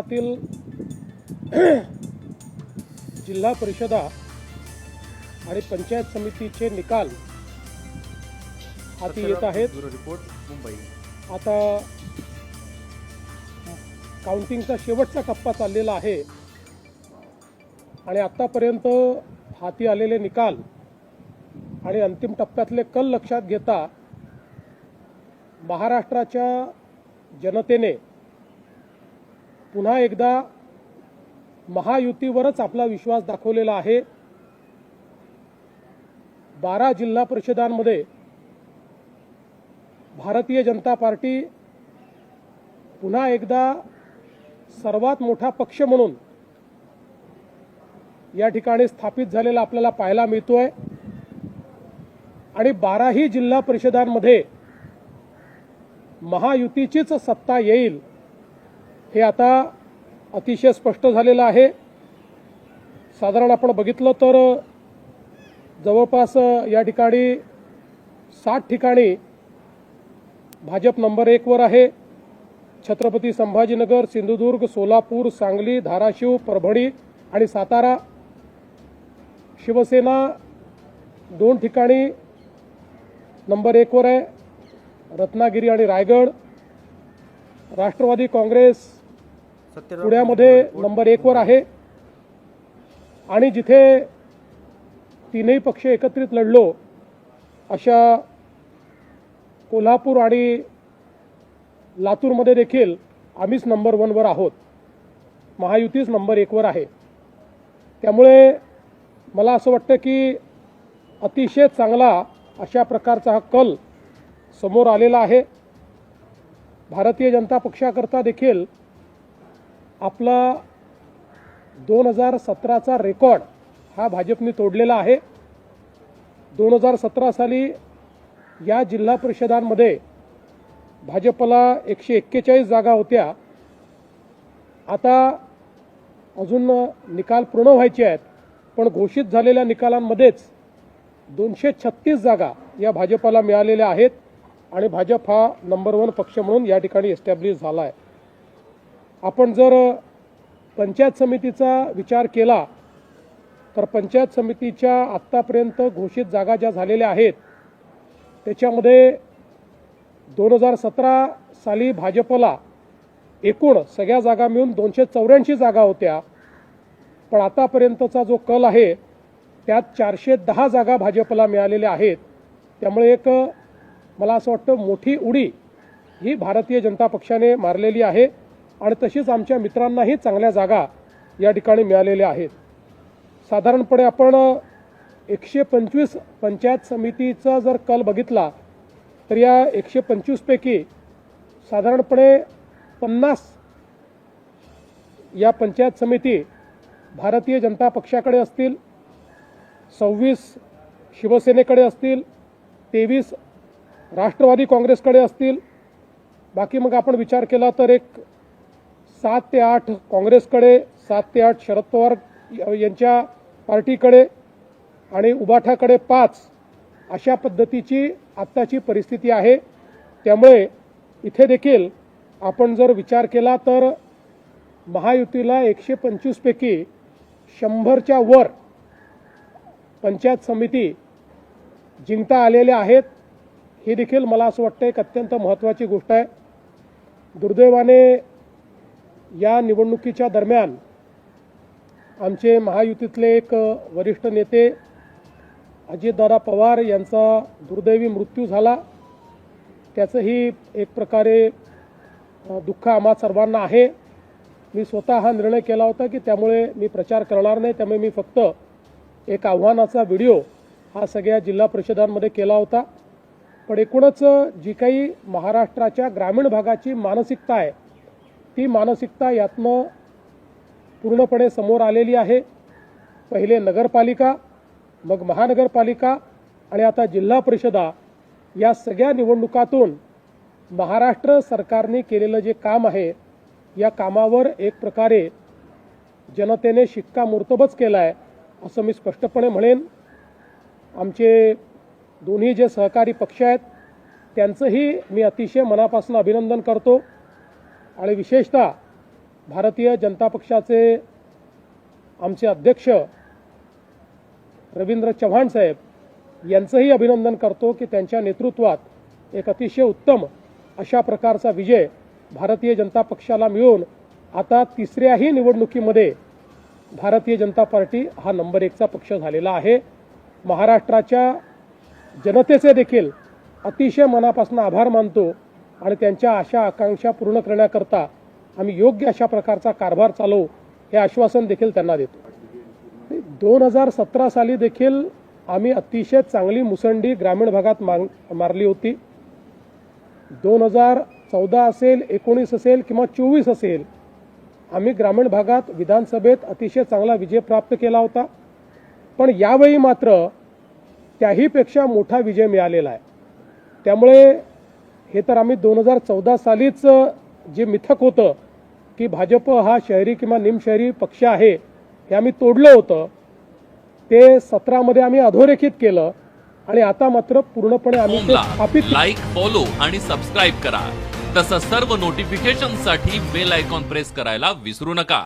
महाराष्ट्रातील जिल्हा परिषदा आणि पंचायत समितीचे निकाल हाती येत आहेत। आता काउंटिंगचा शेवटचा टप्पा चाललेला आहे आणि आतापर्यंत हाती आलेले निकाल आणि अंतिम टप्प्यातले कल लक्षात घेता महाराष्ट्राच्या जनतेने पुन्हा एकदा महायुतीवरच आपला विश्वास दाखवलेला आहे। 12 जिल्हा परिषदांमध्ये भारतीय जनता पार्टी पुन्हा एकदा सर्वात मोठा पक्ष म्हणून या ठिकाणी स्थापित झालेला आपल्याला पाहायला मिळतोय आणि 12ही जिल्हा परिषदांमध्ये महायुतीचीच सत्ता येईल हे आता अतिशय स्पष्ट झालेलं आहे। साधारण आपण बघितलं तर जवळपास या ठिकाणी 60 ठिकाणी भाजप नंबर 1 वर आहे। छत्रपती संभाजीनगर, सिंधुदुर्ग, सोलापूर, सांगली, धाराशिव, परभणी आणि सातारा। शिवसेना 2 ठिकाणी नंबर 1 वर आहे, रत्नागिरी आणि रायगड। राष्ट्रवादी काँग्रेस पुण्यामध्ये नंबर 1 वर आहे आणि जिथे तीनही पक्ष एकत्रित लढलो अशा कोल्हापूर आणि लातूरमध्ये देखील आम्हीच नंबर 1 वर आहोत, महायुतीच नंबर 1 वर आहे। त्यामुळे मला असं वाटतं की अतिशय चांगला अशा प्रकारचा हा कल समोर आलेला आहे। भारतीय जनता पक्षाकरता देखील आपला 2017चा रेकॉर्ड हा भाजपने तोडलेला आहे। 2017 साली या जिल्हा परिषदांमध्ये भाजपला 141 जागा होत्या। आता अजून निकाल पूर्ण व्हायचे आहेत, पण घोषित झालेल्या निकालांमध्येच 236 जागा या भाजपला मिळालेल्या आहेत आणि भाजप हा नंबर 1 पक्ष म्हणून या ठिकाणी एस्टॅब्लिश झाला आहे। आपण जर पंचायत समितीचा विचार केला तर पंचायत समितीच्या आत्तापर्यंत घोषित जागा ज्या झालेल्या आहेत त्याच्यामध्ये 2017 साली भाजपला एकूण सगळ्या जागा मिळून 284 जागा होत्या, पण आतापर्यंतचा जो कल आहे त्यात 410 जागा भाजपला मिळालेल्या आहेत। त्यामुळे एक मला असं वाटतं मोठी उडी ही भारतीय जनता पक्षाने मारलेली आहे आणि तशीच आमच्या मित्रांनाही चांगल्या जागा या ठिकाणी मिळालेल्या आहेत। साधारणपणे आपण 125 पंचायत समितीचा जर कल बघितला तर या 125 पैकी साधारणपणे 50 या पंचायत समिती भारतीय जनता पक्षाकडे असतील, 26 शिवसेनेकडे असतील, 23 राष्ट्रवादी काँग्रेसकडे असतील। बाकी मग आपण विचार केला तर एक 7 ते 8 काँग्रेसकडे, 7 ते 8 शरद पवार यांच्या पार्टीकडे आणि उबाठाकडे 5 अशा पद्धतीची आत्ताची परिस्थिती आहे। त्यामुळे इथे देखील आपण जर विचार केला तर महायुतीला 125 पैकी 100च्या वर पंचायत समिती जिंकता आलेल्या आहेत। ही देखील मला असं वाटतं एक अत्यंत महत्त्वाची गोष्ट आहे। दुर्दैवाने या निवडणुकीच्या दरम्यान आमचे महायुतीतले एक वरिष्ठ नेते अजितदादा पवार यांचा दुर्दैवी मृत्यू झाला। त्याचंही एक प्रकारे दुःख आम्हा सर्वांना आहे। मी स्वतः हा निर्णय केला होता की त्यामुळे मी प्रचार करणार नाही, त्यामुळे मी फक्त एक आव्हानाचा व्हिडिओ हा सगळ्या जिल्हा परिषदांमध्ये केला होता। पण एकूणच जी काही महाराष्ट्राच्या ग्रामीण भागाची मानसिकता आहे ती मानसिकता यातनं पूर्णपणे समोर आलेली आहे। पहिले नगरपालिका, मग महानगरपालिका आणि आता जिल्हा परिषदा या सगळ्या निवडणुकातून महाराष्ट्र सरकारने केलेलं जे काम आहे या कामावर एक प्रकारे जनतेने शिक्कामोर्तबच केला आहे असं मी स्पष्टपणे म्हणेन। आमचे दोन्ही जे सहकारी पक्ष आहेत त्यांचंही मी अतिशय मनापासून अभिनंदन करतो आणि विशेषतः भारतीय जनता पक्षाचे आमचे अध्यक्ष रवींद्र चव्हाण साहेब यांचंही अभिनंदन करतो की त्यांच्या नेतृत्वात एक अतिशय उत्तम अशा प्रकारचा विजय भारतीय जनता पक्षाला मिळून आता तिसऱ्याही निवडणुकीमध्ये भारतीय जनता पार्टी हा नंबर 1चा पक्ष झालेला आहे। महाराष्ट्राच्या जनतेचे देखील अतिशय मनापासून आभार मानतो आणि त्यांच्या आशा आकांक्षा पूर्ण करण्याकरता आम्ही योग्य अशा प्रकारचा कारभार चालवू हे आश्वासन देखील त्यांना देतो। 2017 साली देखील आम्ही अतिशय चांगली मुसंडी ग्रामीण भागात मारली होती। 2014 असेल, 19 असेल किंवा 24 असेल, आम्ही ग्रामीण भागात विधानसभेत अतिशय चांगला विजय प्राप्त केला होता। पण यावेळी मात्र त्याहीपेक्षा मोठा विजय मिळालेला आहे। त्यामुळे हे तर आम्ही 2014 सालीच जे मिथक होतं की भाजप हा शहरी किंवा निमशहरी पक्ष आहे हे आम्ही तोडलं होतं, ते 17 मध्ये आम्ही अधोरेखित केलं आणि आता मात्र पूर्णपणे आम्ही ते स्थापित लाईक, फॉलो आणि सबस्क्राईब करा। तसंच सर्व नोटिफिकेशनसाठी बेल आयकॉन प्रेस करायला विसरू नका।